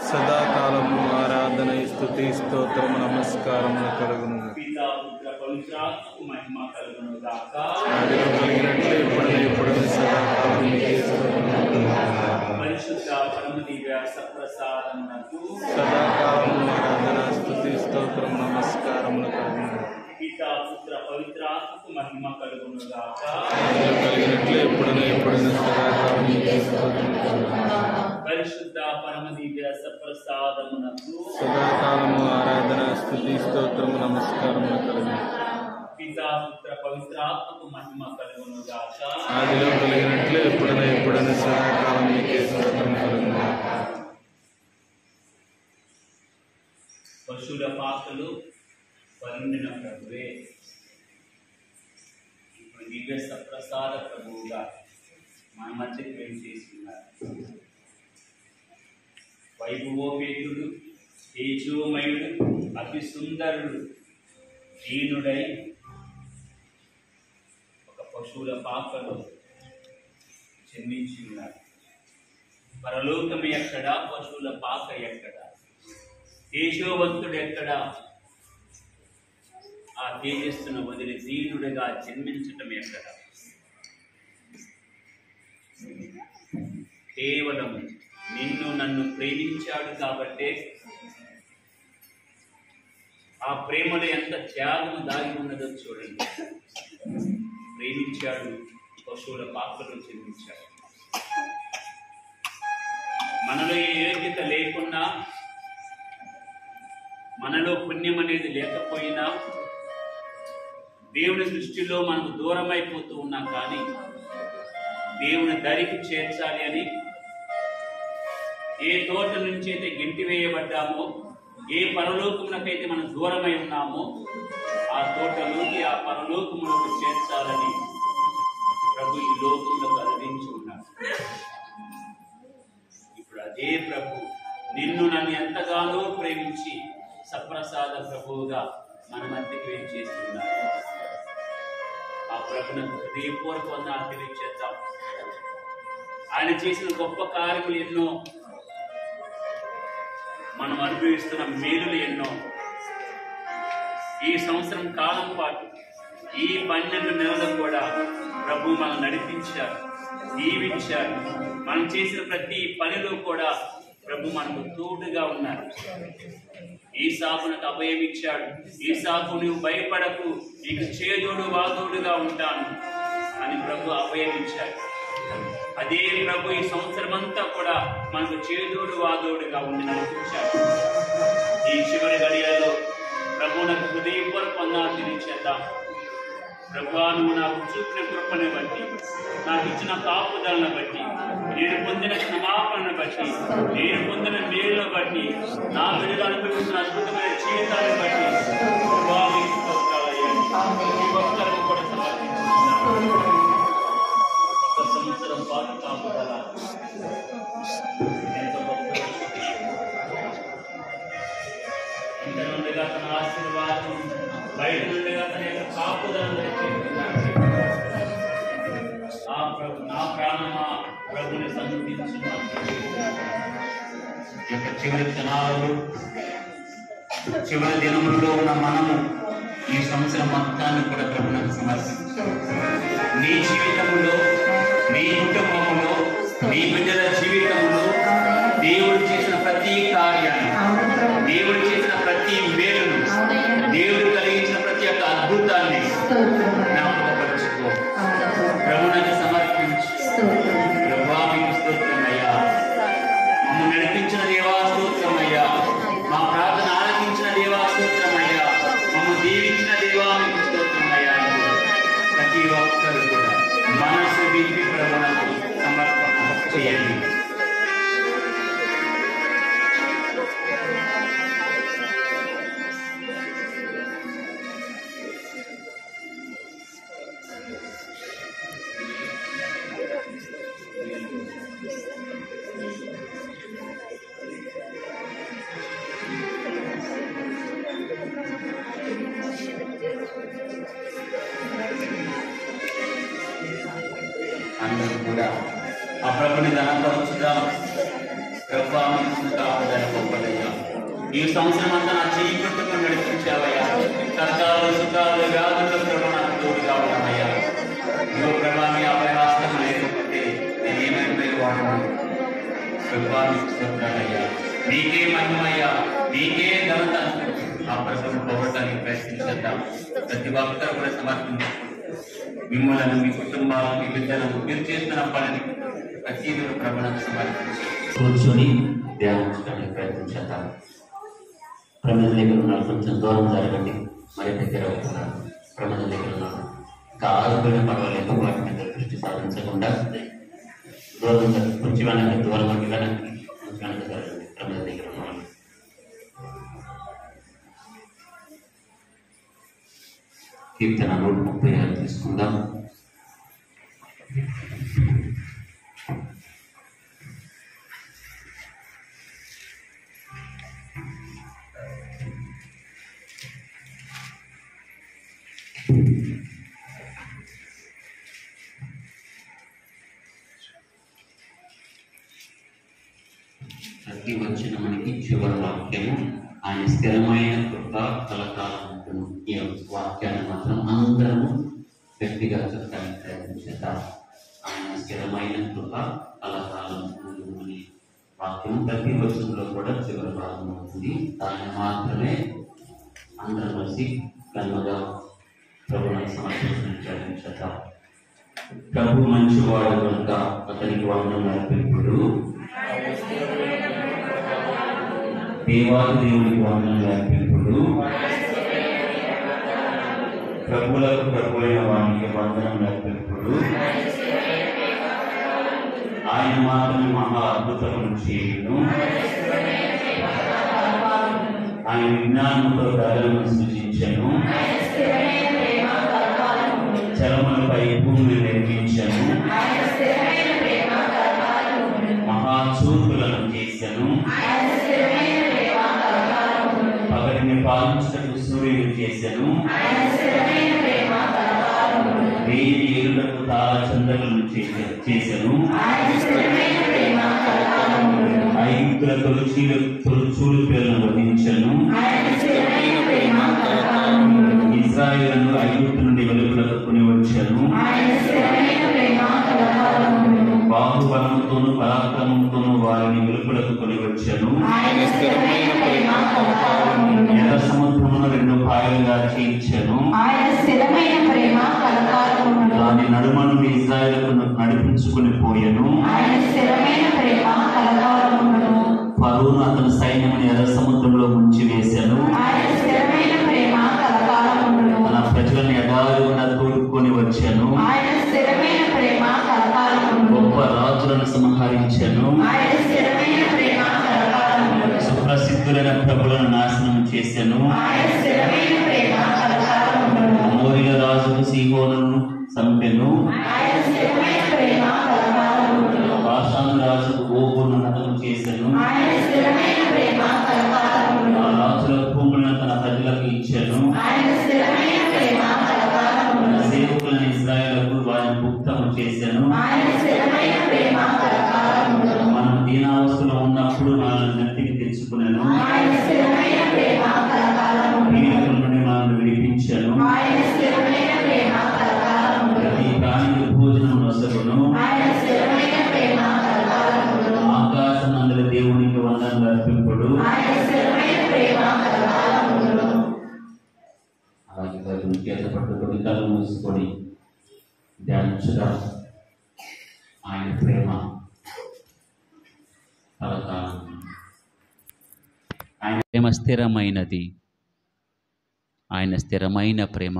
సదాకాలము ఆరాధన స్తుతి స్తోత్రము నమస్కారములు కలుగును. ఆదిలో కలిగినట్లు ఇప్పుడు సదాకాలం సదాకాలము ఆరాధన స్తుతి స్తోత్రము నమస్కారములు కలుగును. కలిగినట్లు ఇప్పుడు సదాకాలం పరిశుద్ధ పరమ దివ్య సప్రసాదమునకు సదాకాలము ఆరాధన స్తుతి స్తోత్రము నమస్కారములు కలుగును. పితా పుత్ర పవిత్రాత్మకు మహిమ కలుగును గాక. ఆదిలో కలిగినట్లు ఇప్పుడు సదాకాలం స్తోత్రము కలుగును. పశువుల పాకలు పరుండిన ప్రభువే ఇప్పుడు దివ్య సప్రసాద ప్రభువుగా మన మధ్యకి వేయించేస్తున్నారు. వైభవోపేతుడు, తేజోమయుడు, అతి సుందరుడు, దీనుడై ఒక పశువుల పాకలో జన్మించి ఉన్నారు. పరలోకం ఎక్కడా, పశువుల పాక ఎక్కడా, తేజోవంతుడు ఎక్కడా, ఆ తేజస్సును వదిలి దీనుడిగా జన్మించటం ఎక్కడా. కేవలం నిన్ను నన్ను ప్రేమించాడు కాబట్టే, ఆ ప్రేమలో ఎంత త్యాగం దాగి ఉన్నదో చూడండి. ప్రేమించాడు, పశువుల పాకలో జన్మించాడు. మనలో ఏ యోగ్యత లేకున్నా, మనలో పుణ్యం అనేది లేకపోయినా, దేవుని దృష్టిలో మనకు దూరం అయిపోతూ ఉన్నాం. కానీ దేవుని దరికి చేర్చాలి అని ఏ తోట నుంచి అయితే గెంటి వేయబడ్డామో, ఏ పరలోకమునకైతే మనం దూరమై ఉన్నామో, ఆ తోటలోకి, ఆ పరలోకములకు చేర్చాలని ప్రభు ఈ లోకంలో కరుణించి ఉన్నాడు. ఇప్పుడు అదే ప్రభు నిన్ను నన్ను ఎంతగానో ప్రేమించి సప్రసాద ప్రభువుగా మన మధ్యకి వేయించేస్తున్నారు. ఆ ప్రభునకు హృదయపూర్వక వందనాలు తెలియజేద్దాం. ఆయన చేసిన గొప్ప కార్యములు ఎన్నో, మనం అనుభవిస్తున్న మేలులు ఎన్నో. ఈ సంవత్సరం కాలం పాటు, ఈ 12 నెలలు కూడా ప్రభు మనం నడిపించారు, దీవించారు. మనం చేసిన ప్రతి పనిలో కూడా ప్రభు మనకు తోడుగా ఉన్నారు. ఈ సాకునకు అభయం ఇచ్చాడు. ఈ సాకు నువ్వు భయపడకు, నీకు చేదోడు వాదోడుగా ఉంటాను అని ప్రభు అభయం ఇచ్చాడు. అదే ప్రభు ఈ సంవత్సరం అంతా కూడా మనకు చేదోడు వాదోడుగా ఉండి నడిపించాడు. ఈ చివరి గడియలో ప్రభు నాకు హృదయపూర్వక వందనాలు తెలియజేద్దాం. ప్రభువా, నువ్వు నాకు చూపిన కృపను బట్టి, నాకు ఇచ్చిన కాపుదలను బట్టి, నేను పొందిన క్షమాపణను బట్టి, నేను పొందిన మేలును బట్టి, నా బిడ్డలు అనుభవిస్తున్న అద్భుతమైన జీవితాలను బట్టి ప్రభువా మీకు స్తోత్రాలయ్యా. ఈ భక్తులకు కూడా సమర్పించుకున్నాను. ఒక సంవత్సరం పాటు కాపుదల ఎంత గొప్ప, ఇంత నుండిగా తన ఆశీర్వాదం, బయట నుండిగా తన యొక్క కాపుదలను ఆ ప్రభు, నా ప్రాణమా ప్రభుని సన్నిధించున్నాను. చివరి క్షణాలు, చివరి దినములలో ఉన్న మనము ఈ సంవత్సరం మొత్తాన్ని కూడా ప్రభునకు సమర్పించాం. నీ జీవితంలో, నీ కుటుంబంలో, నీ బిడ్డల జీవితంలో దేవుడు చేసిన ప్రతి కార్యాన్ని, దేవుడు చేసిన ప్రతి మేలును, దేవుడు కలిగించిన ప్రతి ఒక్క అద్భుతాన్ని జ్ఞాపకపరచుకో, ప్రభువునికి సమర్పించు. ప్రభువా మీకు స్తోత్రమయ్యా. మమ్మల్ని నడిపించిన దేవా స్తోత్రమయ్యా. మా ప్రార్థన ఆలకించిన దేవా స్తోత్రమయ్యా. మమ్మల్ని దీవించిన దేవా మీకు స్తోత్రమయ్యా. ప్రతి ఒక్కరు కూడా మనసు విప్పి ప్రభువునకు సమర్పణ చేయండి. అందరూ కూడా ఆ ప్రభుని ఘనపరచుదాం. ప్రభా మీకు కాపాడాలి గొప్పదయ్యా. ఈ సంవత్సరం అంతా నా చేయి పట్టుకొని నడిపించావయ్యా. కష్టాలు సుఖాలు వ్యాధులు ప్రభా నాకు తోడుగా ఉన్నామయ్యా. ఇదిగో ప్రభా మీ అభయహస్తం లేకపోతే నేను ఏమైపోయి వాడను. ప్రభా మీకు స్తోత్రాలయ్యా. నీకే మహిమయ్యా, నీకే ఘనత. ఆ ప్రజలు పోవటానికి ప్రయత్నించేద్దాం. ప్రతి ఒక్కరు కూడా సమర్పించు. మిమ్మల్ని, మీ కుటుంబాలను, మీ బిడ్డలను, మీరు చేస్తున్న పనిని ప్రతి ప్రభుత్వం సమర్పించి కూర్చొని ధ్యానించడానికి ప్రయత్నించేద్దాం. ప్రజల దగ్గర ఉన్నారు, కొంచెం దూరం జరగండి. మరి దగ్గర అవుతున్నారు. ప్రజల దగ్గర ఉన్నారు, కాకపోయినా పర్వాలేదు, వాటి మీద దృష్టి సాధించకుండా దూరం కొంచెం వెనక్కి, దూరం వెనక్కి కొంచెం వెనక్కి జరగండి. ప్రజల దగ్గర ఉన్నారు. కీర్తన 136 తీసుకుందాం. ప్రతి వచ్చిన మనకి చివరి వాక్యము, ఆయన స్థిరమైన కృప కలకాలం ఉంటుంది. ఈ వాక్యాన్ని మాత్రం అందరము గట్టిగా చెప్పడానికి ప్రయత్నించేద్దాం. ఆయన స్థిరమైన కృప కలకాలం ఉంటుంది. వాక్యం ప్రతి వచనంలో కూడా చివరి భాగం ఉంటుంది. దాన్ని మాత్రమే అందరం కలిసి కన్నుగా ప్రభువుని సమర్పించడానికి ప్రయత్నించేద్దాం. ప్రభు మంచివాడు కనుక అతనికి వందనం అర్పింపుడు. దేవాది దేవునికి వందనం అర్పింపుడు. ప్రభువులకు ప్రభు అయిన వానికి వందనం అర్పింపుడు. ఆయన మాత్రమే మహా అద్భుతమును చేయును. ఆయన విజ్ఞానంతో గగనమును సృజించెను. చలములపై భూమిని నిర్మించెను. మహాచూర్పులను చేసెను. పగటిని పాలించుటకు సూర్యుడు చేసెను. వేయి ఏరులకు తాళచంద్రులను చేసెను. ఐగుప్తుల తొలిచూలు పిల్లలను వధించెను. ఇశ్రాయేలును ఐగుప్తు నుండి వెలుపలకు కొని వచ్చెను. బాహుబలముతోను పరాక్రమంతోను వారిని వెలుపలకు కొని వచ్చెను. ఎర్ర సముద్రమును 2 పాయలుగా చీల్చెను. దాని నడుమ నుండి ఇశ్రాయేలును నడిపించుకుని పోయెను. ఫరోను అతని సైన్యమును ఎర్ర సముద్రంలో ముంచి వేసెను. తన ప్రజలను ఎడారి గుండా తోడుకొని వచ్చెను. గొప్ప రాజులను సంహరించెను. సుప్రసిద్ధులైన ప్రభులను నాశనం చేసెను. అమోరీల రాజుకు సీహోనును చంపెను. బాషాను రాజుకు ఓగును హతము చేసెను. ఆ రాజుల భూములను తన ప్రజలకు ఇచ్చెను. తన సేవకులను ఇశ్రాయేలుకు వారిని ముక్తము చేసెను. మనం దీనావస్థలో ఉన్నప్పుడు మనల్ని నెట్టికి తెచ్చుకునేను. పీడితుల నుండి మనల్ని విడిపించెను. ప్రతి ప్రాణికి భోజనం నొసగును. ఆకాశం నందలి దేవునికి వందనం అర్పింపుడు. అలాగే చేత పట్టుకొని కళ్ళు మూసుకొని ధ్యానించుగా ఆయన ప్రేమ కలకాలం. ఆయన ప్రేమ స్థిరమైనది. ఆయన స్థిరమైన ప్రేమ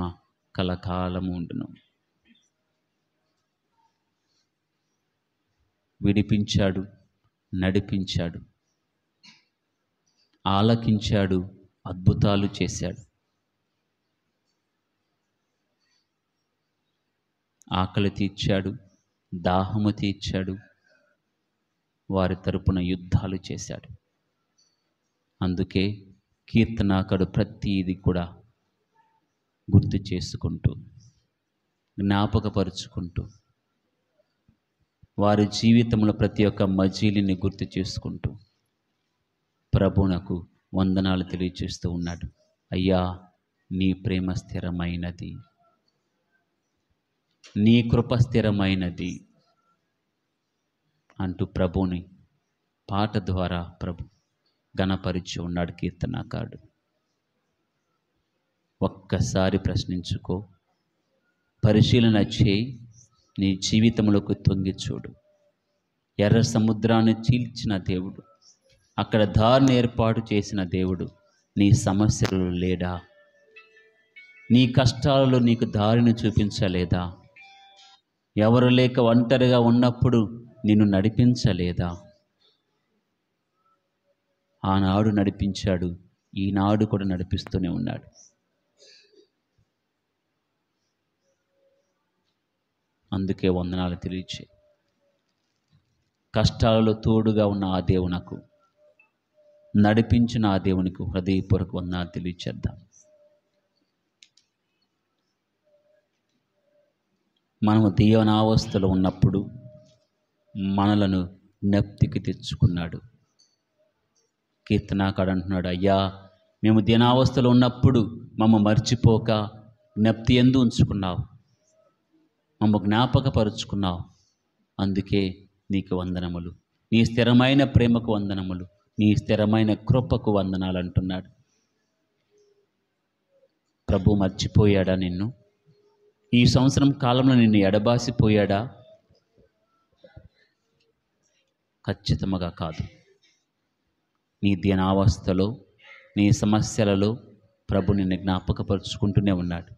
కలకాలము ఉండును. విడిపించాడు, నడిపించాడు, ఆలకించాడు, అద్భుతాలు చేశాడు. ఆకలి తీర్చాడు, దాహము తీర్చాడు, వారి తరపున యుద్ధాలు చేశాడు. అందుకే కీర్తనాకారుడు ప్రతిది కూడా గుర్తు చేసుకుంటూ, జ్ఞాపకపరుచుకుంటూ వారి జీవితంలో ప్రతి ఒక్క మజిలీని గుర్తు చేసుకుంటూ ప్రభువునకు వందనాలు తెలియజేస్తూ ఉన్నాడు. అయ్యా, నీ ప్రేమ స్థిరమైనది, నీ కృప స్థిరమైనది అంటూ ప్రభువుని పాట ద్వారా ప్రభు ఘనపరిచి ఉన్నాడు కీర్తనాకారుడు. ఒక్కసారి ప్రశ్నించుకో, పరిశీలన చేయి, నీ జీవితంలోకి తొంగి చూడు. ఎర్ర సముద్రాన్ని చీల్చిన దేవుడు, అక్కడ దారిని ఏర్పాటు చేసిన దేవుడు నీ సమస్యలు లేడా? నీ కష్టాలలో నీకు దారిని చూపించలేదా? ఎవరు లేక ఒంటరిగా ఉన్నప్పుడు నిన్ను నడిపించలేదా? ఆనాడు నడిపించాడు, ఈనాడు కూడా నడిపిస్తూనే ఉన్నాడు. అందుకే వందనాలు తెలియచే. కష్టాలలో తోడుగా ఉన్న ఆ దేవునకు, నడిపించిన ఆ దేవునికి హృదయపూర్వక వందనాలు తెలియచేద్దాం. మనము దీవనావస్థలో ఉన్నప్పుడు మనలను జ్ఞప్తికి తెచ్చుకున్నాడు. కీర్తనాకారుడు అంటున్నాడు, అయ్యా, మేము దీనావస్థలో ఉన్నప్పుడు మమ్మ మర్చిపోక జ్ఞప్తి ఎందు ఉంచుకున్నావు, మమ్మ జ్ఞాపకపరుచుకున్నావు. అందుకే నీకు వందనములు, నీ స్థిరమైన ప్రేమకు వందనములు, నీ స్థిరమైన కృపకు వందనాలు అంటున్నాడు. ప్రభు మర్చిపోయాడా నిన్ను? ఈ సంవత్సరం కాలంలో నిన్ను ఎడబాసిపోయాడా? ఖచ్చితంగా కాదు. నీ దీనావస్థలో, నీ సమస్యలలో ప్రభు నిన్ను జ్ఞాపకపరుచుకుంటూనే ఉన్నాడు.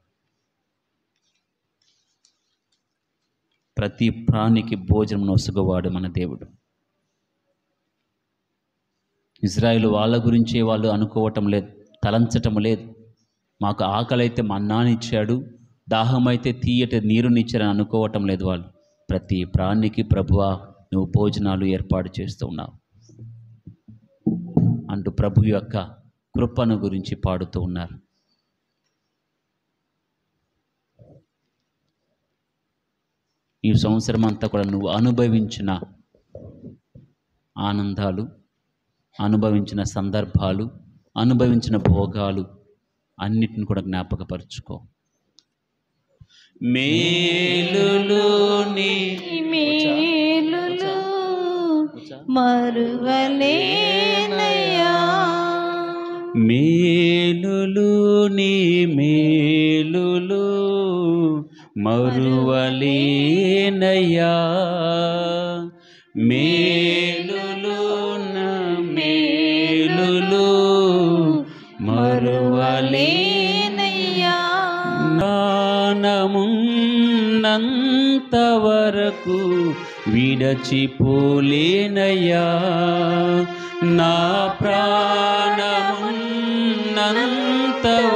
ప్రతి ప్రాణికి భోజనం నొసగువాడు మన దేవుడు. ఇజ్రాయేలు వాళ్ళ గురించే వాళ్ళు అనుకోవటం లేదు, తలంచటం లేదు. మాకు ఆకలి అయితే మన్నానిచ్చాడు, దాహమైతే తీయటి నీరునిచ్చారని అనుకోవటం లేదు వాళ్ళు. ప్రతి ప్రాణికి ప్రభువా నువ్వు భోజనాలు ఏర్పాటు చేస్తూ ఉన్నావు అంటూ ప్రభు యొక్క కృపను గురించి పాడుతూ ఉన్నారు. ఈ సంవత్సరం అంతా కూడా నువ్వు అనుభవించిన ఆనందాలు, అనుభవించిన సందర్భాలు, అనుభవించిన భోగాలు అన్నిటిని కూడా జ్ఞాపకపరుచుకో. మేలులు నీ మేలులు మరువలేనయ్యా, మేలులు నీ మేలులు మరువలేనయ్యా, మేలులు నా మేలులు మరువలేనయ్యా, జ్ఞానమున్నంత వరకు విడచిపోలేనయ్యా, నా ప్రాణమున్నంత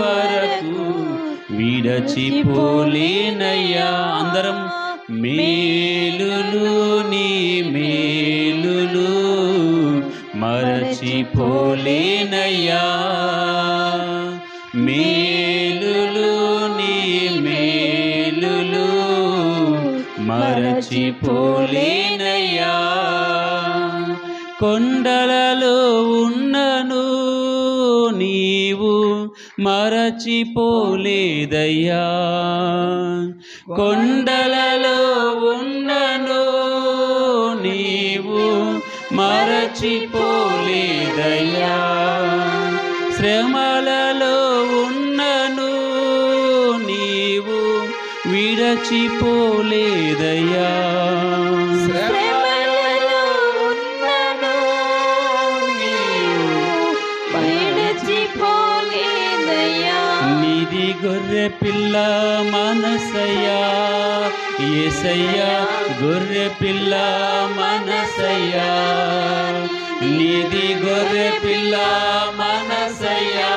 వరకు విడచిపోలేనయ్యా. అందరం మేలులు నీ మేలులు మరచిపోలేనయ్యా, మేలులు నీ మేలులు మరచిపోలేనయ్యా. కొండలలో ఉన్నను నీవు మరచిపోలేదయ్యా, కొండలలో ఉన్నను నీవు మరచిపోలేదయ్యా, శ్రమలలో ఉన్నను నీవు విడచిపోలేదయ్యా, శ్రమలలో ఉన్నను నీవు విడచిపోలేదయ్యా, నీది గొర్రె పిల్ల మనసయ్యా, యేసయ్యా గొర్రె పిల్ల మనసయ్యా, నీది గొర్రె పిల్ల మనసయ్యా,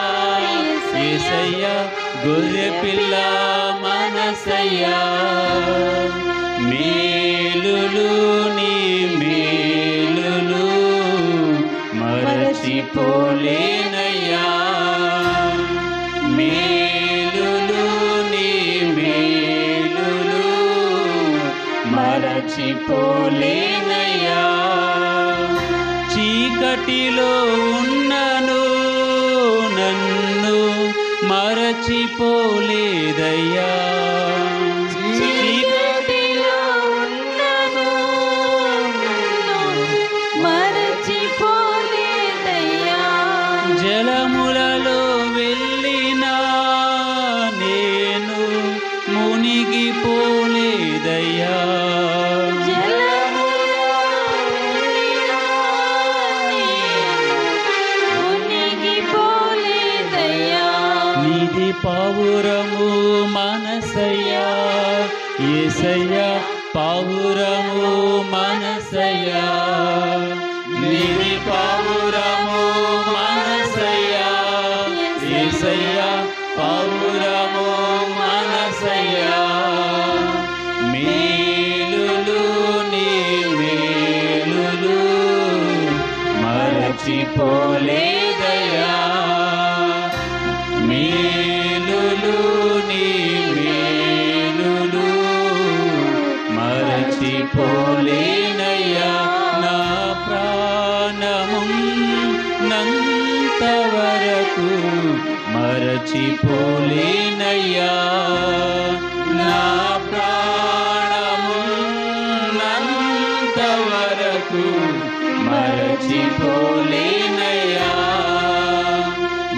యేసయ్యా గొర్రె పిల్ల మనసయ్యా, మేలులు నీ మేలులు మరచిపోలేనయ్యా, మేలులు నీ మేలులు మరచిపోలేనయ్యా. మరచిపోలేనయ్యా. చీకటిలో ఉన్నను నన్ను మరచిపోలేదయ్యా. చీకటిలో ఉన్నను మరచిపోలేదయ్యా. జలములలో వెళ్ళినా నేను మునిగిపోలేదయ్యా. జలములో వెళ్ళినా నేను మునిగిపోలేదయ్యా. నీది పావురము మనసయ్యా యేసయ్యా, పావురము మనసయ్యా. నీది పావురము మనసయ్యా యేసయ్యా, పావురము మనసయ్యా. మేలులు నీ మేలులు మరచిపోలేదయ్యా. మేలులు నీ మేలులు మరచిపోలేనయ్యా. నా ప్రాణమున్నంత వరకు మరచిపోలేనయ్యా. నా ప్రాణమున్నంత వరకు మరచిపోలేనయ్యా.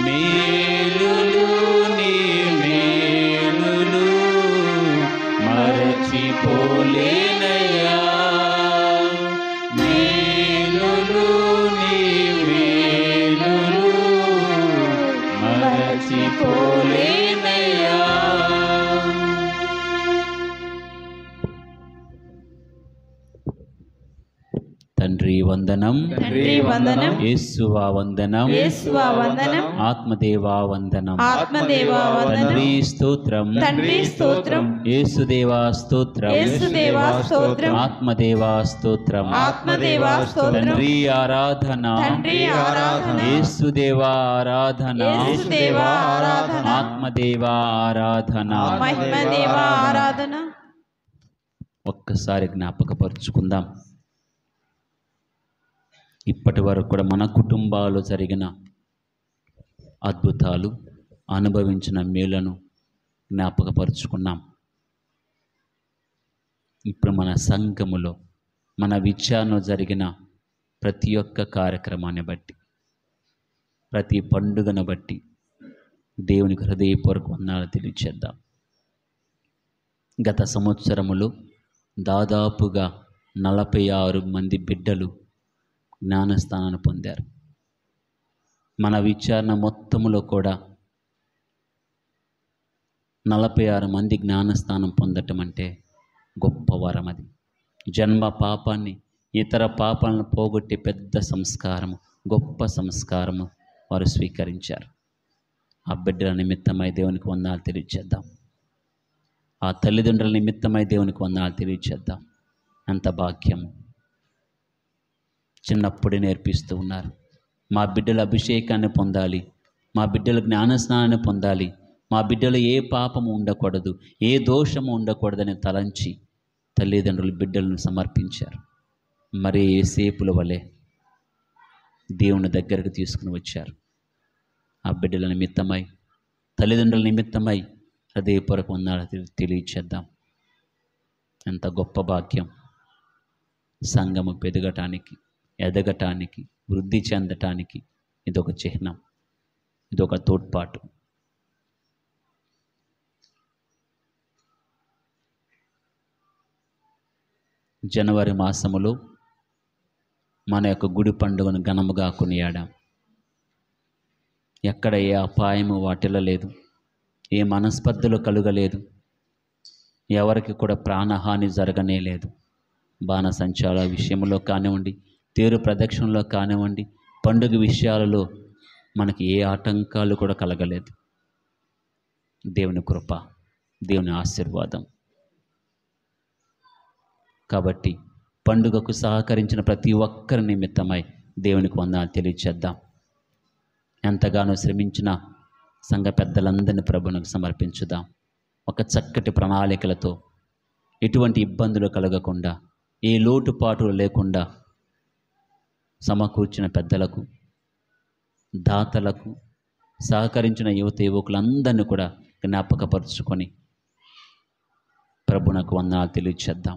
మేలులు నీ మేలులు మరచిపోలేనయ్యా. మేలులు నీ మేలులు మరచిపోలేనయ్యా. తండ్రి వందనం, తండ్రి వందనం, యేసువా వందనం, యేసువా వందనం, ఆత్మదేవా వందనం, ఆత్మదేవా వందనం, తండ్రి స్తోత్రం, తండ్రి స్తోత్రం, యేసుదేవా స్తోత్రం, యేసుదేవా స్తోత్రం, ఆత్మదేవా స్తోత్రం, ఆత్మదేవా స్తోత్రం, తండ్రి ఆరాధన, తండ్రి ఆరాధన, యేసుదేవా ఆరాధన, యేసుదేవా ఆరాధన, ఆత్మదేవా ఆరాధన. మహిమదేవా ఆరాధన. ఒక్కసారి జ్ఞాపకపరుచుకుందాం. ఇప్పటి వరకు కూడా మన కుటుంబాలు జరిగిన అద్భుతాలు, అనుభవించిన మేలను జ్ఞాపకపరుచుకున్నాం. ఇప్పుడు మన సంఘములో మన విచారణలో జరిగిన ప్రతి ఒక్క కార్యక్రమాన్ని బట్టి, ప్రతి పండుగను బట్టి దేవునికి హృదయపూర్వక వందనాలు తెలియచేద్దాం. గత సంవత్సరములో దాదాపుగా 46 మంది బిడ్డలు జ్ఞానస్నానాన్ని పొందారు. మన విచారణ మొత్తములో కూడా 46 మంది జ్ఞానస్నానం పొందటం అంటే గొప్ప వరం. అది జన్మ పాపాన్ని, ఇతర పాపాలను పోగొట్టే పెద్ద సంస్కారము, గొప్ప సంస్కారము వారు స్వీకరించారు. ఆ బిడ్డల నిమిత్తమై దేవునికి వందనాలు తెలియచేద్దాం. ఆ తల్లిదండ్రుల నిమిత్తమై దేవునికి వందనాలు తెలియచేద్దాం. అంత భాగ్యము చిన్నప్పుడే నేర్పిస్తూ ఉన్నారు. మా బిడ్డల అభిషేకాన్ని పొందాలి, మా బిడ్డల జ్ఞానస్నానాన్ని పొందాలి, మా బిడ్డలు ఏ పాపము ఉండకూడదు, ఏ దోషము ఉండకూడదని తలంచి తల్లిదండ్రులు బిడ్డలను సమర్పించారు. మరి యేసేపుల వలె దేవుని దగ్గరకు తీసుకుని వచ్చారు. ఆ బిడ్డల నిమిత్తమై, తల్లిదండ్రుల నిమిత్తమై హృదయపూర్వక వందనాలు తెలియచేద్దాం. ఎంత గొప్ప భాగ్యం. సంఘము ఎదగటానికి, వృద్ధి చెందటానికి ఇదొక చిహ్నం, ఇదొక తోడ్పాటు. జనవరి మాసములో మన యొక్క గుడి పండుగను ఘనముగా కొనియాడాం. ఎక్కడ ఏ అపాయము వాటిల్లలేదు, ఏ మనస్పర్ధలు కలుగలేదు, ఎవరికి కూడా ప్రాణహాని జరగనేలేదు. బాణసంచాల విషయంలో కానివ్వండి, తేరు ప్రదక్షిణలో కానివ్వండి, పండుగ విషయాలలో మనకి ఏ ఆటంకాలు కూడా కలగలేదు. దేవుని కృప, దేవుని ఆశీర్వాదం. కాబట్టి పండుగకు సహకరించిన ప్రతి ఒక్కరి నిమిత్తమై దేవునికి వందనాలు తెలియచేద్దాం. ఎంతగానో శ్రమించిన సంఘ పెద్దలందరినీ ప్రభువునకు సమర్పించుదాం. ఒక చక్కటి ప్రణాళికలతో, ఎటువంటి ఇబ్బందులు కలగకుండా ఏ లోటుపాటు లేకుండా సమకూర్చిన పెద్దలకు, దాతలకు, సహకరించిన యువకులందరినీ కూడా జ్ఞాపకపరుచుకొని ప్రభునకు వందనాలు తెలియచేద్దాం.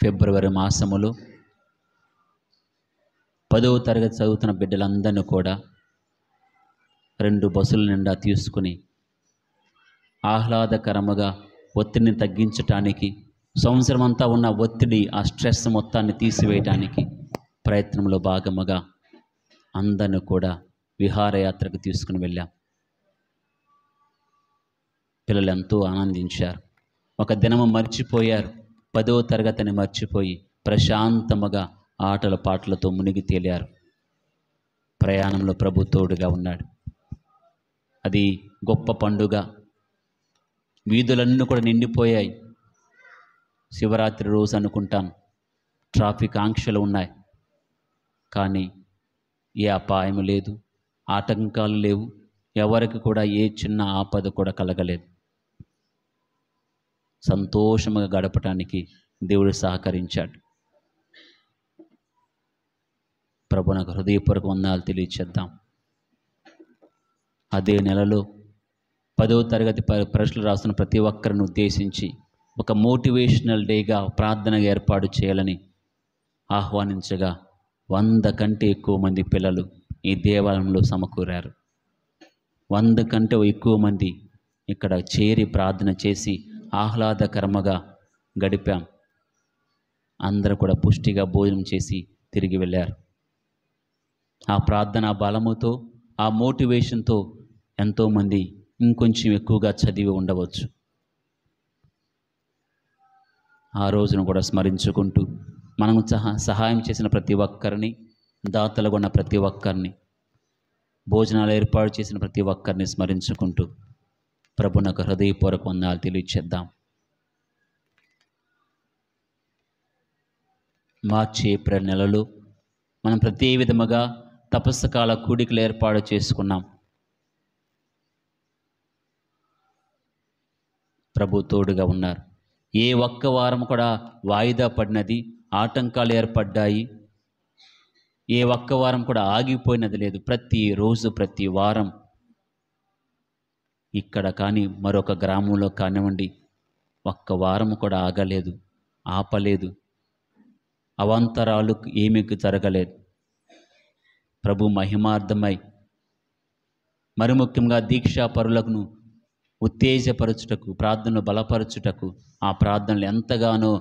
ఫిబ్రవరి మాసములో 10వ తరగతి చదువుతున్న బిడ్డలందరినీ కూడా 2 బస్సుల నిండా తీసుకుని ఆహ్లాదకరముగా ఒత్తిడిని తగ్గించటానికి, సంవత్సరం అంతా ఉన్న ఒత్తిడి, ఆ స్ట్రెస్ మొత్తాన్ని తీసివేయటానికి ప్రయత్నంలో భాగముగా అందరిని కూడా విహారయాత్రకు తీసుకుని వెళ్ళాం. పిల్లలు ఎంతో ఆనందించారు. ఒక దినము మర్చిపోయారు, 10వ తరగతిని మర్చిపోయి ప్రశాంతముగా ఆటల పాటలతో మునిగి తేలారు. ప్రయాణంలో ప్రభు తోడుగా ఉన్నాడు. అది గొప్ప పండుగ. వీధులన్నీ కూడా నిండిపోయాయి. శివరాత్రి రోజు అనుకుంటాను, ట్రాఫిక్ ఆంక్షలు ఉన్నాయి, కానీ ఏ అపాయం లేదు, ఆటంకాలు లేవు, ఎవరికి కూడా ఏ చిన్న ఆపద కూడా కలగలేదు. సంతోషంగా గడపటానికి దేవుడు సహకరించాడు. ప్రభునకు హృదయపూర్వక వందనాలు తెలియచేద్దాం. అదే నెలలో 10వ తరగతి పరీక్షలు రాస్తున్న ప్రతి ఒక్కరిని ఉద్దేశించి ఒక మోటివేషనల్ డేగా ప్రార్థనగా ఏర్పాటు చేయాలని ఆహ్వానించగా 100 కంటే ఎక్కువ మంది పిల్లలు ఈ దేవాలయంలో సమకూరారు. 100 కంటే ఎక్కువ మంది ఇక్కడ చేరి ప్రార్థన చేసి ఆహ్లాదకరముగా గడిపాం. అందరూ కూడా పుష్టిగా భోజనం చేసి తిరిగి వెళ్ళారు. ఆ ప్రార్థన బలముతో, ఆ మోటివేషన్తో ఎంతోమంది ఇంకొంచెం ఎక్కువగా చదివి ఉండవచ్చు. ఆ రోజును కూడా స్మరించుకుంటూ మనము సహాయం చేసిన ప్రతి ఒక్కరిని, దాతలుగా ఉన్న ప్రతి ఒక్కరిని, భోజనాలు ఏర్పాటు చేసిన ప్రతి ఒక్కరిని స్మరించుకుంటూ ప్రభునకు హృదయపూర్వక వందనాలు తెలియచేద్దాం. మార్చి, ఏప్రిల్ నెలలో మనం ప్రతి విధముగా తపస్సుకాల కూడికలు ఏర్పాటు చేసుకున్నాం. ప్రభు తోడుగా ఉన్నారు. ఏ ఒక్క వారం కూడా వాయిదా పడినది, ఆటంకాలు ఏర్పడ్డాయి, ఏ ఒక్క వారం కూడా ఆగిపోయినది లేదు. ప్రతిరోజు, ప్రతి వారం ఇక్కడ కానీ మరొక గ్రామంలో కానివ్వండి, ఒక్క వారం కూడా ఆగలేదు, ఆపలేదు. అవాంతరాలు ఏమీ జరగలేదు. ప్రభు మహిమార్థమై, మరి ముఖ్యంగా దీక్షాపరులను ఉత్తేజపరచుటకు, ప్రార్థనలు బలపరచుటకు ఆ ప్రార్థనలు ఎంతగానో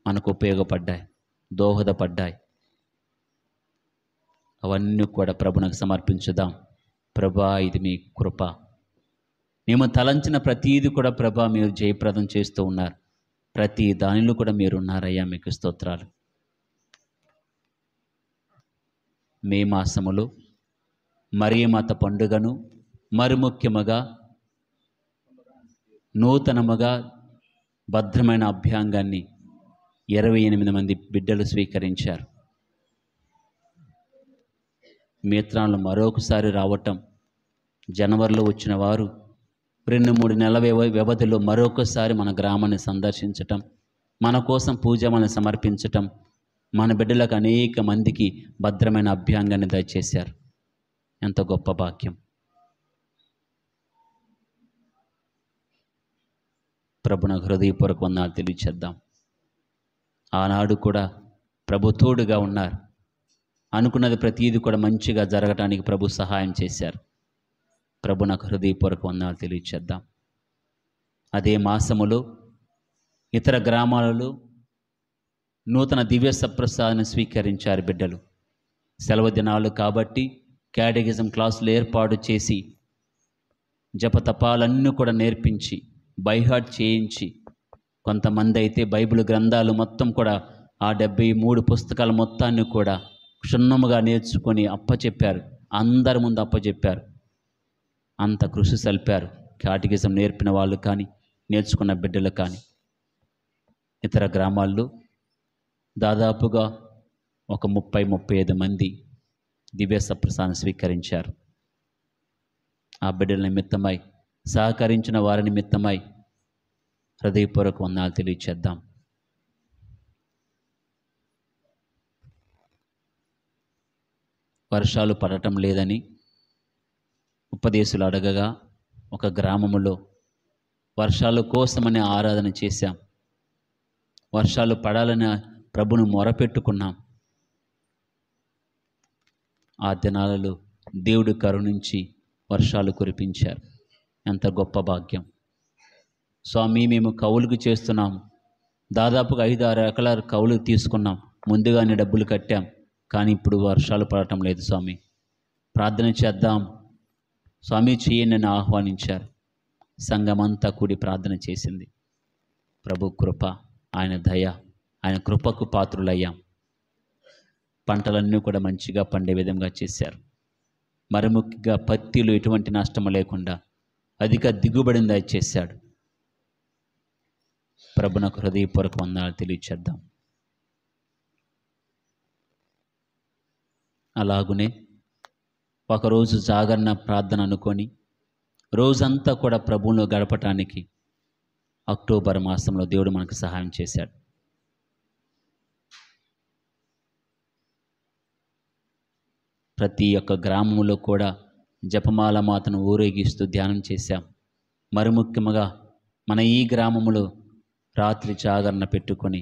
మనకు ఉపయోగపడ్డాయి, దోహదపడ్డాయి. అవన్నీ కూడా ప్రభునకు సమర్పించుదాం. ప్రభా, ఇది మీ కృప. మేము తలంచిన ప్రతీది కూడా ప్రభా మీరు జయప్రదం చేస్తూ ఉన్నారు. ప్రతి దానిలో కూడా మీరు ఉన్నారయ్యా, మీకు స్తోత్రాలు. మే మాసములో మరియమాత పండుగను, మరి ముఖ్యముగా నూతనముగా భద్రమైన అభ్యాంగాన్ని 28 మంది బిడ్డలు స్వీకరించారు. మేత్రాలు మరొకసారి రావటం, జనవరిలో వచ్చిన వారు 2-3 నెలల వ్యవధిలో మరొకసారి మన గ్రామాన్ని సందర్శించటం, మన కోసం పూజమని సమర్పించటం, మన బిడ్డలకు అనేక మందికి భద్రమైన అభ్యాంగాన్ని దయచేశారు. ఎంత గొప్ప భాగ్యం. ప్రభునకు హృదయపూర్వక వందనాలు తెలియచేద్దాం. ఆనాడు కూడా ప్రభు తోడుగా ఉన్నారు. అనుకున్నది ప్రతీది కూడా మంచిగా జరగటానికి ప్రభు సహాయం చేశారు. ప్రభునకు హృదయపూర్వక వందనాలు తెలియచేద్దాం. అదే మాసములో ఇతర గ్రామాలలో నూతన దివ్య సప్రసాదాన్ని స్వీకరించారు బిడ్డలు. సెలవు దినాలు కాబట్టి క్యాటగిజం క్లాసులు ఏర్పాటు చేసి జపతపాలన్నీ కూడా నేర్పించి, బైహార్ట్ చేయించి, కొంతమంది అయితే బైబిల్ గ్రంథాలు మొత్తం కూడా ఆ 73 పుస్తకాల మొత్తాన్ని కూడా క్షుణ్ణముగా నేర్చుకొని అప్పచెప్పారు. అందరి ముందు అప్పచెప్పారు. అంత కృషి సల్పారు. క్యాటగిజం నేర్పిన వాళ్ళు కానీ, నేర్చుకున్న బిడ్డలు కానీ. ఇతర గ్రామాల్లో దాదాపుగా ఒక 30-35 మంది దివ్య సప్రసాదాన్ని స్వీకరించారు. ఆ బిడ్డల నిమిత్తమై, సహకరించిన వారి నిమిత్తమై హృదయపూర్వక వందనాలు తెలియచేద్దాం. వర్షాలు పడటం లేదని ఉపదేశులు అడగగా ఒక గ్రామములో వర్షాల కోసమని ఆరాధన చేశాం. వర్షాలు పడాలని ప్రభును మొరపెట్టుకున్నాం. ఆ దినాలలో దేవుడు కరుణించి వర్షాలు కురిపించారు. ఎంత గొప్ప భాగ్యం. స్వామి, మేము కౌలుకు చేస్తున్నాము. దాదాపుగా 5-6 ఎకరాల కౌలు తీసుకున్నాం. ముందుగానే డబ్బులు కట్టాం. కానీ ఇప్పుడు వర్షాలు పడటం లేదు స్వామి, ప్రార్థన చేద్దాం స్వామి చేయండి అని ఆహ్వానించారు. సంఘమంతా కూడి ప్రార్థన చేసింది. ప్రభు కృప, ఆయన దయ, ఆయన కృపకు పాత్రులయ్యాం. పంటలన్నీ కూడా మంచిగా పండే విధంగా చేశారు. మరి ముఖ్యంగా పత్తిలో ఎటువంటి నష్టం లేకుండా అధిక దిగుబడిని దయచేశాడు. ప్రభునకు హృదయపూర్వక వందనాలు తెలియచేద్దాం. అలాగునే ఒకరోజు జాగరణ ప్రార్థన అనుకొని రోజంతా కూడా ప్రభువులో గడపటానికి అక్టోబర్ మాసంలో దేవుడు మనకు సహాయం చేశాడు. ప్రతి ఒక్క గ్రామంలో కూడా జపమాల మాతను ఊరేగిస్తూ ధ్యానం చేశాం. మరి ముఖ్యంగా మన ఈ గ్రామంలో రాత్రి జాగరణ పెట్టుకొని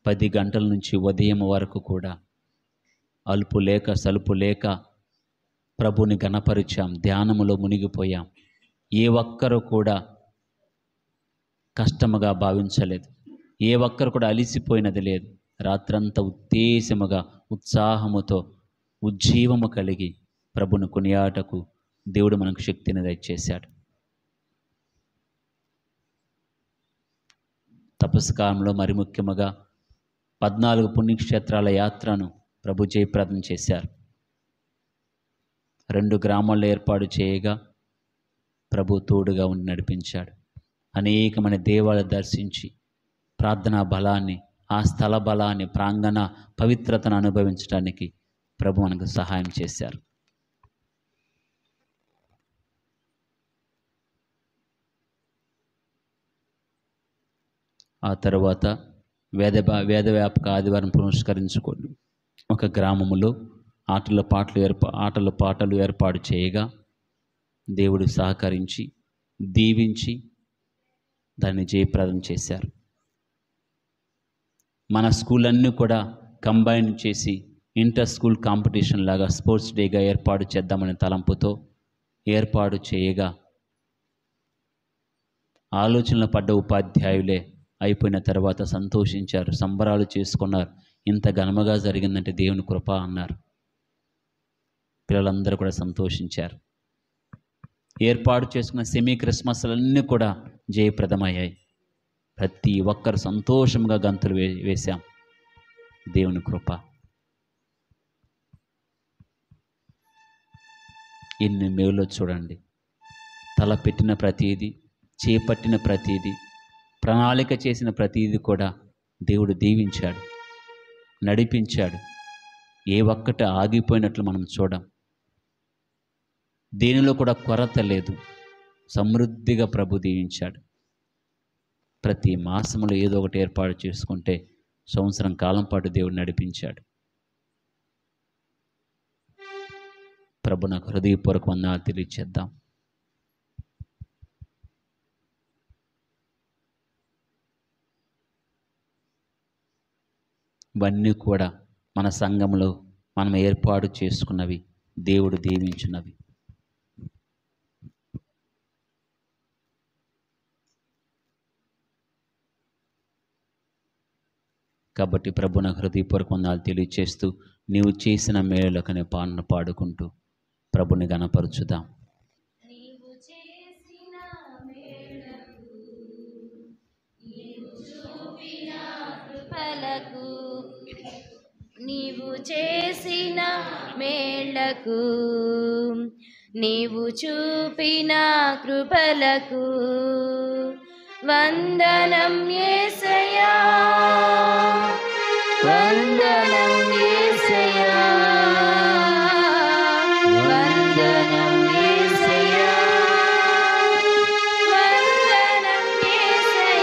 10 గంటల నుంచి ఉదయం వరకు కూడా అలుపు లేక సలుపు లేక ప్రభుని గణపరిచాం. ధ్యానములో మునిగిపోయాం. ఏ ఒక్కరు కూడా కష్టముగా భావించలేదు. ఏ ఒక్కరు కూడా అలిసిపోయినది లేదు. రాత్రంతా ఉత్తేజముగా ఉత్సాహముతో ఉజ్జీవము కలిగి ప్రభుని కొనియాటకు దేవుడు మనకు శక్తిని దయచేశాడు. తపస్కాలంలో మరి ముఖ్యముగా 14 పుణ్యక్షేత్రాల యాత్రను ప్రభు జయప్రదం చేశారు. 2 గ్రామాల్లో ఏర్పాటు చేయగా ప్రభు తోడుగా ఉండి నడిపించాడు. అనేకమైన దేవాలయాలు దర్శించి ప్రార్థనా బలాన్ని, ఆ స్థల బలాన్ని, ప్రాంగణ పవిత్రతను అనుభవించడానికి ప్రభు మనకు సహాయం చేశారు. ఆ తర్వాత వేదవ్యాపక ఆదివారం పురస్కరించుకొని ఒక గ్రామములో ఆటల పాటలు ఏర్పాటు చేయగా దేవుడు సహకరించి దీవించి దాన్ని జయప్రదం చేశారు. మన స్కూలన్నీ కూడా కంబైన్ చేసి ఇంటర్ స్కూల్ కాంపిటీషన్ లాగా స్పోర్ట్స్ డేగా ఏర్పాటు చేద్దామనే తలంపుతో ఏర్పాటు చేయగా ఆలోచనలు పడ్డ ఉపాధ్యాయులే అయిపోయిన తర్వాత సంతోషించారు, సంబరాలు చేసుకున్నారు. ఇంత ఘనముగా జరిగిందంటే దేవుని కృప అన్నారు. పిల్లలందరూ కూడా సంతోషించారు. ఏర్పాటు చేసుకున్న సెమీ క్రిస్మస్లన్నీ కూడా జయప్రదమయ్యాయి. ప్రతి ఒక్కరు సంతోషంగా గంతులు వేశాం. దేవుని కృప. ఎన్ని మేలులో చూడండి. తలపెట్టిన ప్రతీది, చేపట్టిన ప్రతీది, ప్రణాళిక చేసిన ప్రతీది కూడా దేవుడు దీవించాడు, నడిపించాడు. ఏ ఒక్కటి ఆగిపోయినట్లు మనం చూడం. దేనిలో కూడా కొరత లేదు. సమృద్ధిగా ప్రభు దీవించాడు. ప్రతి మాసంలో ఏదో ఒకటి ఏర్పాటు చేసుకుంటే సంవత్సరం కాలం పాటు దేవుడు నడిపించాడు. ప్రభు నాకు హృదయపూర్వక వందనాలు తెలియచేద్దాం. ఇవన్నీ కూడా మన సంఘంలో మనం ఏర్పాటు చేసుకున్నవి, దేవుడు దీవించినవి. కాబట్టి ప్రభు నాకు హృదయపూర్వక వందనాలు తెలియచేస్తూ నీవు చేసిన మేలులకనే పాటను పాడుకుంటూ ప్రభుని గణపరచుదాం. నీవు చేసిన మేళ్లకు, నీవు చూపిన కృపలకు వందనం యేసయ్యా, వందనం యేసయ్యా, వందనం యేసయ్యా, వందనం యేసయ్యా.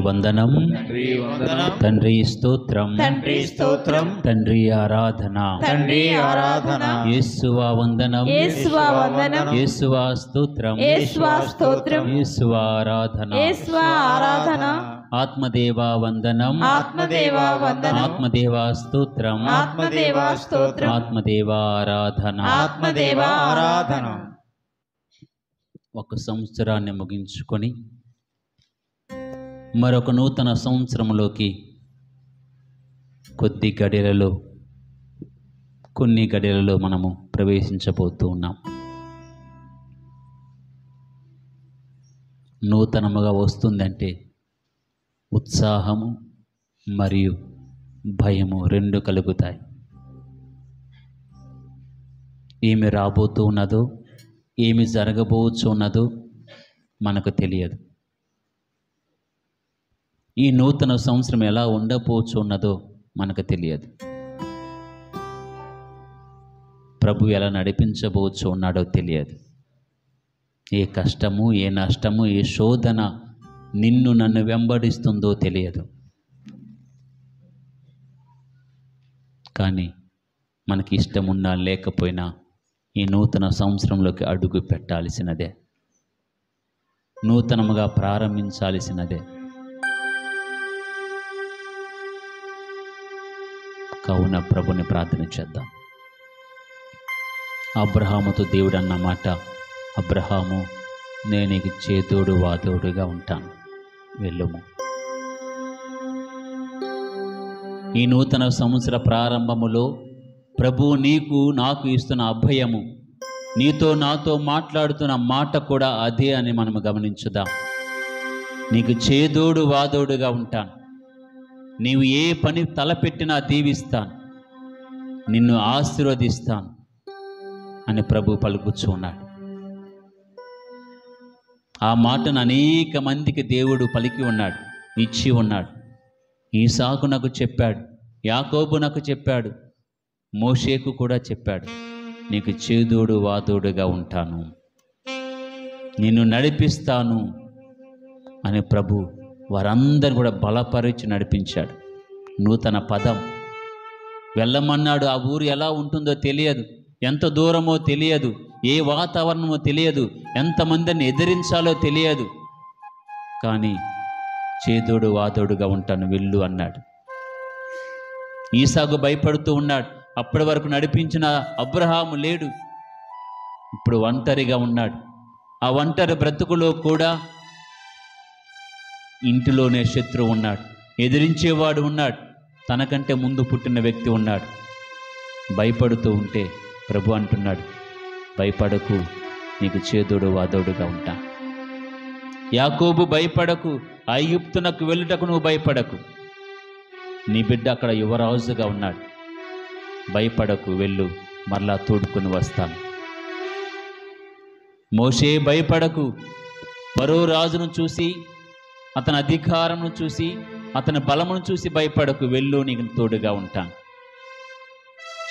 వందనం, తండ్రి వందనం, తండ్రి స్తోత్రం, తండ్రి స్తోత్రం, తండ్రి ఆరాధన, తండ్రి ఆరాధన, యేసువా వందనం, యేసువా వందనం, యేసువా స్తోత్రం, యేసువా స్తోత్రం, యేసువా ఆరాధన, యేసువా ఆరాధన, ఆత్మదేవా వందనం, ఆత్మదేవా వందనం, ఆత్మదేవా స్తోత్రం, ఆత్మదేవా స్తోత్రం, ఆత్మదేవా ఆరాధన. ఆత్మదేవా ఆరాధన. ఒక సంవత్సరాన్ని ముగించుకొని మరొక నూతన సంవత్సరంలోకి కొన్ని గడియలలో మనము ప్రవేశించబోతూ ఉన్నాం. నూతనముగా వస్తుందంటే ఉత్సాహము మరియు భయము రెండు కలుగుతాయి. ఏమి రాబోతూ ఉన్నదో, ఏమి జరగబోచు ఉన్నదో మనకు తెలియదు. ఈ నూతన సంవత్సరం ఎలా ఉండబోచు ఉన్నదో మనకు తెలియదు. ప్రభు ఎలా నడిపించబోచు ఉన్నాడో తెలియదు. ఏ కష్టము, ఏ నష్టము, ఏ శోధన నన్ను వెంబడిస్తుందో తెలియదు. కానీ మనకి ఇష్టమున్నా లేకపోయినా ఈ నూతన సంవత్సరంలోకి అడుగు పెట్టాల్సినదే, నూతనముగా ప్రారంభించాల్సినదే. కావున ప్రభుని ప్రార్థన చేద్దాం. అబ్రహాముతో దేవుడు అన్న మాట, అబ్రహాము, నేను నీకు చేదోడు వాదోడుగా ఉంటాను, వెళ్ళుము. ఈ నూతన సంవత్సర ప్రారంభములో ప్రభు నాకు ఇస్తున్న అభయము, నీతో నాతో మాట్లాడుతున్న మాట కూడా అదే అని మనము గమనించుదాం. నీకు చేదోడు వాదోడుగా ఉంటాను, నీవు ఏ పని తలపెట్టినా దీవిస్తాను, నిన్ను ఆశీర్వదిస్తాను అని ప్రభు పలుకుచూ ఉన్నాడు. ఆ మాటను అనేక మందికి దేవుడు పలికి ఉన్నాడు, ఇచ్చి ఉన్నాడు. ఈసాకు నాకు చెప్పాడు, యాకోబు నాకు చెప్పాడు, మోషేకు కూడా చెప్పాడు, నీకు చేదోడు వాదోడుగా ఉంటాను, నిన్ను నడిపిస్తాను అని ప్రభు వారందరూ కూడా బలపరిచి నడిపించాడు. నూతన పదం వెళ్ళమన్నాడు. ఆ ఊరు ఎలా ఉంటుందో తెలియదు, ఎంత దూరమో తెలియదు, ఏ వాతావరణమో తెలియదు, ఎంతమందిని ఎదిరించాలో తెలియదు. కానీ చేదోడు వాదోడుగా ఉంటాను, వెళ్ళు అన్నాడు. ఈసాకు భయపడుతూ ఉన్నాడు. అప్పటి వరకు నడిపించిన అబ్రహాము లేడు, ఇప్పుడు ఒంటరిగా ఉన్నాడు. ఆ ఒంటరి బ్రతుకులో కూడా ఇంటిలోనే శత్రువు ఉన్నాడు, ఎదిరించేవాడు ఉన్నాడు, తనకంటే ముందు పుట్టిన వ్యక్తి ఉన్నాడు. భయపడుతూ ఉంటే ప్రభు అంటున్నాడు, భయపడకు, నీకు చేదోడు వాదోడుగా ఉంటా. యాకోబు, భయపడకు, ఐగుప్తునకు వెళ్ళుటకు నువ్వు భయపడకు, నీ బిడ్డ అక్కడ యువరాజుగా ఉన్నాడు, భయపడకు, వెళ్ళు, మరలా తోడుకొని వస్తాను. మోషే, భయపడకు, ఫరో రాజును చూసి, అతని అధికారమును చూసి, అతని బలమును చూసి భయపడకు, వెళ్ళు, నీకు తోడుగా ఉంటాను,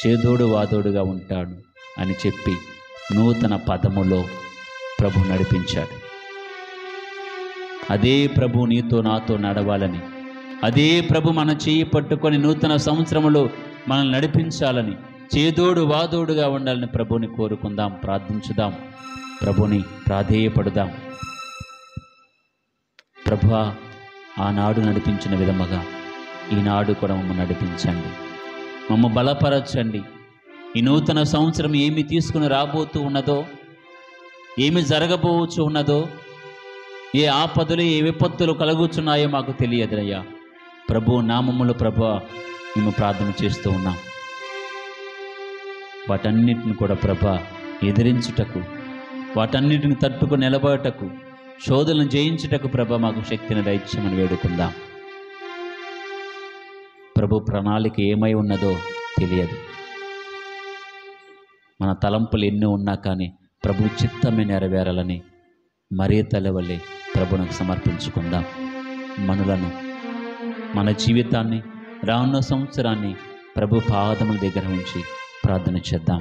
చేదోడు వాదోడుగా ఉంటాడు అని చెప్పి నూతన పదములో ప్రభు నడిపించాడు. అదే ప్రభు నీతో నాతో నడవాలని, అదే ప్రభు మన చేయి పట్టుకొని నూతన సంవత్సరంలో మనల్ని నడిపించాలని, చేదోడు వాదోడుగా ఉండాలని ప్రభుని కోరుకుందాం, ప్రార్థించుదాం, ప్రభుని ప్రాధేయపడుదాం. ప్రభువా, ఆనాడు నడిపించిన విధముగా ఈనాడు కూడా మమ్మల్ని నడిపించండి, మమ్మల్ని బలపరచండి. ఈ నూతన సంవత్సరం ఏమి తీసుకుని రాబోతూ ఉన్నదో, ఏమి జరగబోచు ఉన్నదో, ఏ ఆపదలు, ఏ విపత్తులు కలుగుచున్నాయో మాకు తెలియదయ్యా. ప్రభు నామములో ప్రభువా మేము ప్రార్థన చేస్తూ ఉన్నాం. వాటన్నిటిని కూడా ప్రభా ఎదిరించుటకు, వాటన్నిటిని తట్టుకు నిలబడటకు, శోధనను జయించుటకు ప్రభ మాకు శక్తిని దయచేయమని వేడుకుందాం. ప్రభు ప్రణాళిక ఏమై ఉన్నదో తెలియదు, మన తలంపులు ఎన్ని ఉన్నా కానీ ప్రభు చిత్తమే నెరవేరాలని మరీ తలవల్లే ప్రభునకు సమర్పించుకుందాం. మనులను, మన జీవితాన్ని, రానున్న సంవత్సరాన్ని ప్రభు పాదముల దగ్గర ఉంచి ప్రార్థన చేద్దాం.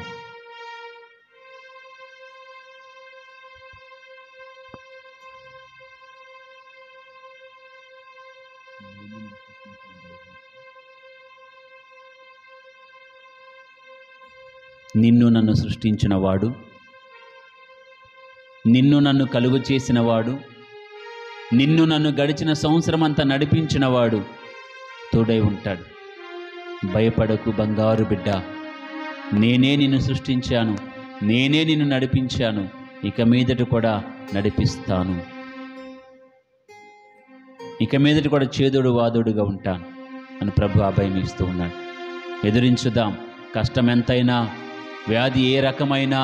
నిన్ను నన్ను సృష్టించినవాడు, నిన్ను నన్ను కలుగు చేసినవాడు, నిన్ను నన్ను గడిచిన సంవత్సరం అంతా నడిపించినవాడు తోడై ఉంటాడు. భయపడకు బంగారు బిడ్డ, నేనే నిన్ను సృష్టించాను, నేనే నిన్ను నడిపించాను, ఇక మీదట కూడా నడిపిస్తాను, ఇక మీదట కూడా చేదుడు వాదుడుగా ఉంటాను అని ప్రభు అభయం ఇస్తూ ఉన్నాడు. ఎదురించుదాం. కష్టం ఎంతైనా, వ్యాధి ఏ రకమైన,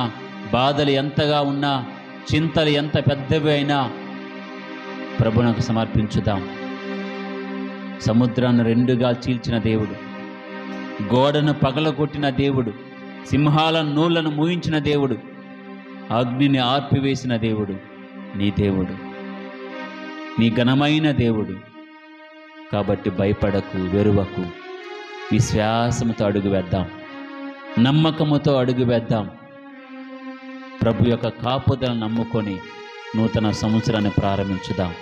బాధలు ఎంతగా ఉన్నా, చింతలు ఎంత పెద్దవి అయినా ప్రభునకు సమర్పించుదాం. సముద్రాన్ని రెండుగా చీల్చిన దేవుడు, గోడను పగలగొట్టిన దేవుడు, సింహాల నూళ్లను మూయించిన దేవుడు, అగ్నిని ఆర్పివేసిన దేవుడు నీ దేవుడు, నీ ఘనమైన దేవుడు. కాబట్టి భయపడకు, వెరువకు, విశ్వాసముతో అడుగు వేద్దాం, నమ్మకముతో అడుగు వేద్దాం. ప్రభు యొక్క కాపుదలను నమ్ముకొని నూతన సంవత్సరాన్ని ప్రారంభించుదాం.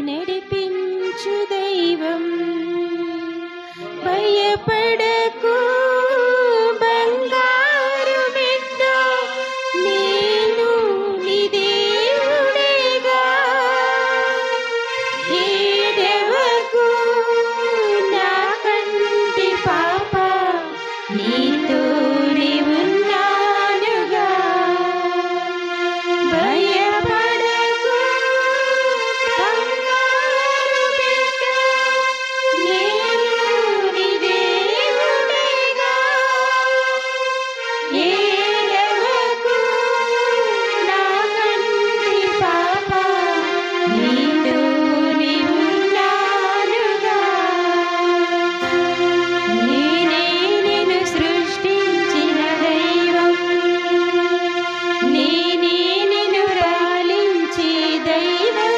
నడిపించు దైవం, భయపడకు బంగారు బిడ్డ, నేను నీ దేవుడేగా. ఏడవకు నా కంటి పాప, నీతోనే ఉన్నానుగా. భయపడకు బంగారు బిడ్డ, నేను నీ దేవుడేగా. ఏడవకు నా కంటి పాప, నీతోనే ఉన్నానుగా. నేనే నిన్ను సృష్టించిన దైవం, నేనే నిన్ను పాలించే దైవం,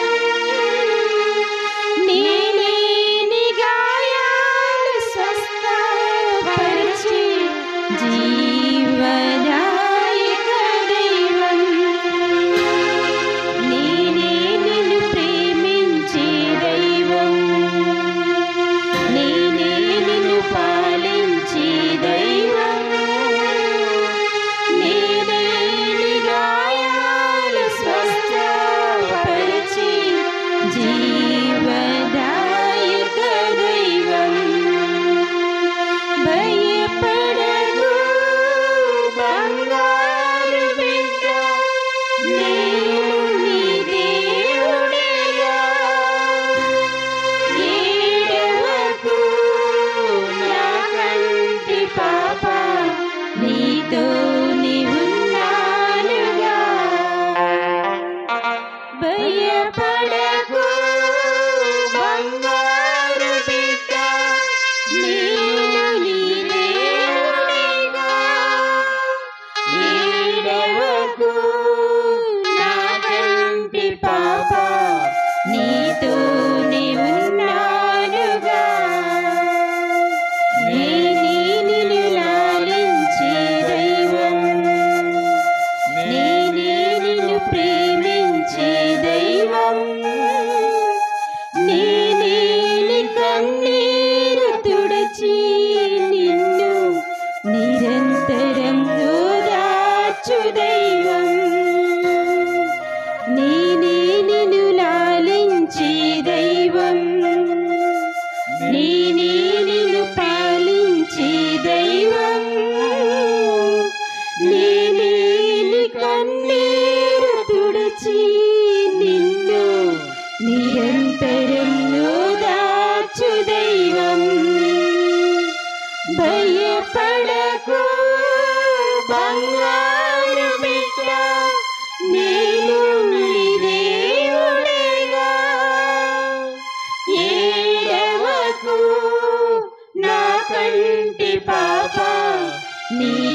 నేనే నీ గాయాలు స్వస్థపరిచే జీవదాయక దైవం. నేనే నిన్ను ప్రేమించే దైవం, నేనే నిన్ను పాలించే దైవం, నేనే నీ గాయాలు స్వస్థపరిచే జీవదాయక దైవం. భయపడకు బంగారు బిడ్డ, నేను నీ దేవుడేగా. ఏడవకు నా కంటి పాప, నీతోనే ఉన్నానుగా. భయపడకు బంగారు బిడ్డ, నేను నీ దేవుడేగా. ఏడవకు నా కంటి పాప, నీతోనే ఉన్నానుగా. నేనే నిన్ను లాలించే దైవం, నేనే నిన్ను ప్రేమించే దైవం, నేనే నీ కన్నీరు తుడిచి నిన్ను నిరంతరం ఓదార్చు దైవం, నేనే నిన్ను లాలించే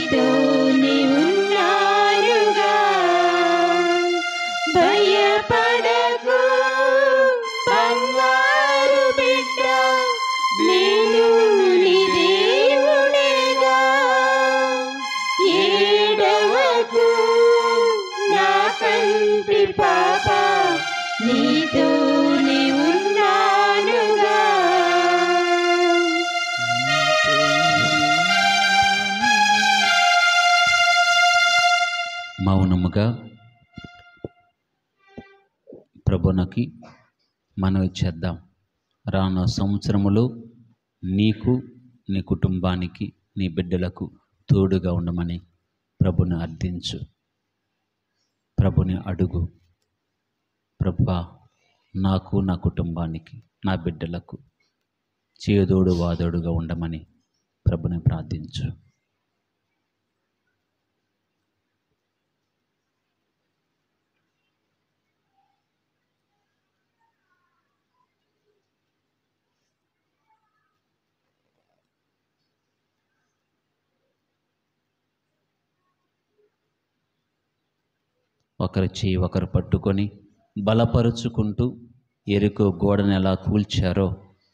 నీతోనే ఉన్నానుగా. భయపడకు బంగారు బిడ్డ, నేను నీ దేవుడేగా. ఏడవకు నా కంటి పాప, నీతోనే ఉన్నానుగా. మౌనముగా ప్రభునకి మనవి చేద్దాం. రానున్న సంవత్సరములో నీకు, నీ కుటుంబానికి, నీ బిడ్డలకు తోడుగా ఉండమని ప్రభుని అర్థించు. ప్రభుని అడుగు, ప్రభువా నాకు, నా కుటుంబానికి, నా బిడ్డలకు చేదోడు వాదోడుగా ఉండమని ప్రభుని ప్రార్థించు. ఒకరి చేయి ఒకరు పట్టుకొని బలపరుచుకుంటూ ఎరుకో గోడను ఎలా కూల్చారో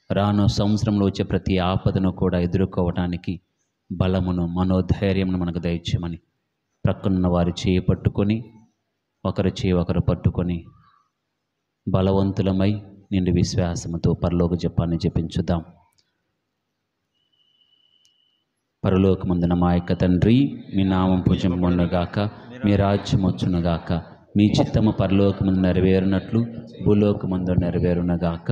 రాను సంవత్సరంలో వచ్చే ప్రతి ఆపదను కూడా ఎదుర్కోవడానికి బలమును, మనోధైర్యమును మనకు దయచేయమని ప్రక్కనున్న వారి చేయి పట్టుకొని, ఒకరి చేయి ఒకరు పట్టుకొని బలవంతులమై నిండు విశ్వాసముతో పరలోక జపాన్ని జపించుదాం. పరలోకమందున మా యొక్క తండ్రి, మీ నామం పూజింపబడునుగాక, మీ రాజ్యం వచ్చునుగాక, మీ చిత్తము పరలోకమందు నెరవేరునట్లు భూలోకమందు నెరవేరునుగాక.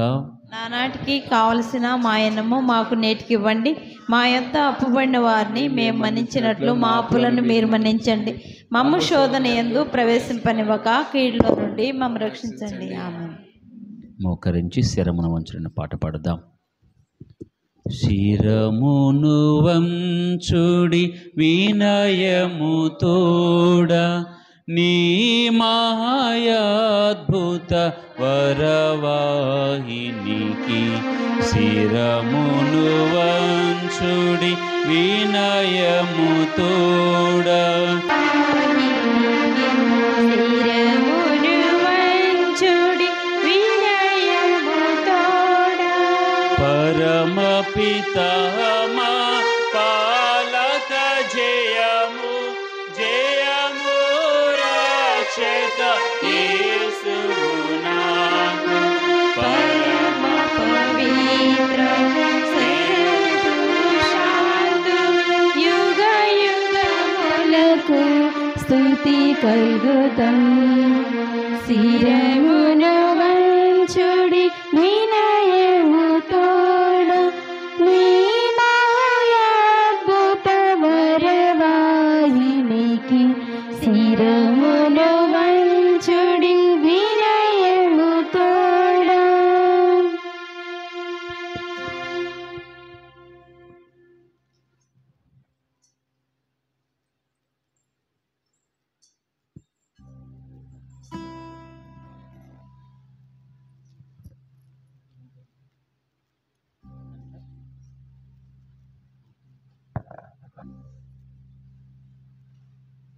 నానాటికి కావలసిన మాయనము మాకు నేటికి ఇవ్వండి. మా యొద్ద అప్పుబడిన వారిని మేము మన్నించినట్లు మా అప్పులను మీరు మన్నించండి. మమ్ము శోధన యందు ప్రవేశింపనివ్వక కీడులో నుండి మమ్ము రక్షించండి. ఆమేన్. మోకరించి శిరమును వంచిన పాట పాడుదాం. శిరమును వంచుడి వినయము తోడ, నీ మాయాద్భుత వరవాహినికి. శిరమును వంచుడి వినయము తోడ, శిరమును వంచుడి వినయము తోడ, పరమ పితామా పాలక జయము జయము రక్షక యేసువు నాకు. పరమ పవిత్ర సర్వశాంతు యుగ యుగములకు స్తుతి కలుగుతం. శిరమును వంచుడి వినయము తోడ, నీ మాయాద్భుత వరవాహినికి. శిరమును వంచుడి వినయము తోడ.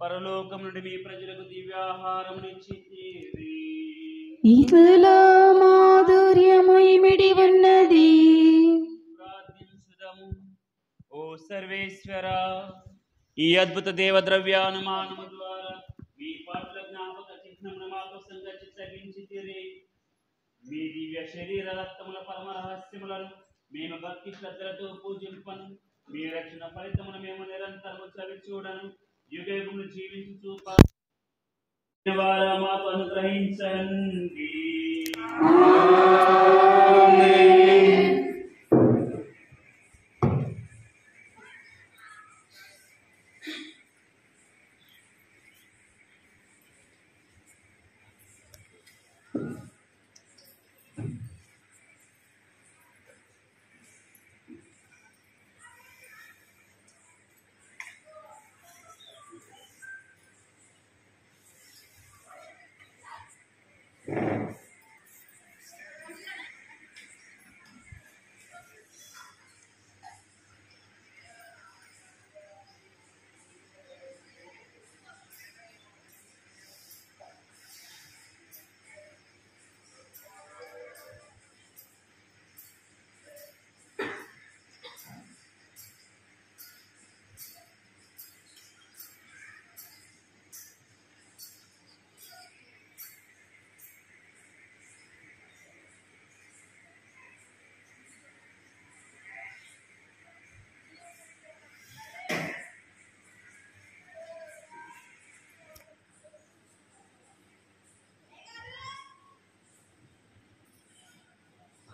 పరలోకం నుండి మీ ప్రజలకు దివ్యాహారమునిచ్చితిరి. ఇదిలో మాధుర్యము ఇమిడి ఉన్నది. ప్రార్థించుదము. ఓ సర్వేశ్వర, ఈ అద్భుత దేవ ద్రవ్యానుమానము ద్వారా మీ పాటల జ్ఞాపక చిహ్నమును మా కోసం చిత్తగించితిరి. మీ దివ్య శరీర రక్తముల పరమ రహస్యములను మేము భక్తి శ్రద్ధలతో పూజింపను. మీ రక్షణ ఫలితమును మేము నిరంతరము చవి చూడను. యుగయుగమును జీవించు మాకు అనుగ్రహించండి.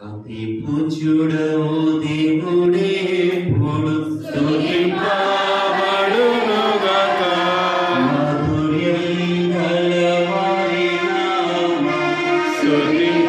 అతి పూజ్యుడవు దేవుడే ఎప్పుడు స్తుతింపబడునుగాక. మాధుర్యం గలవారి నామం స్తుతింపబడునుగాక.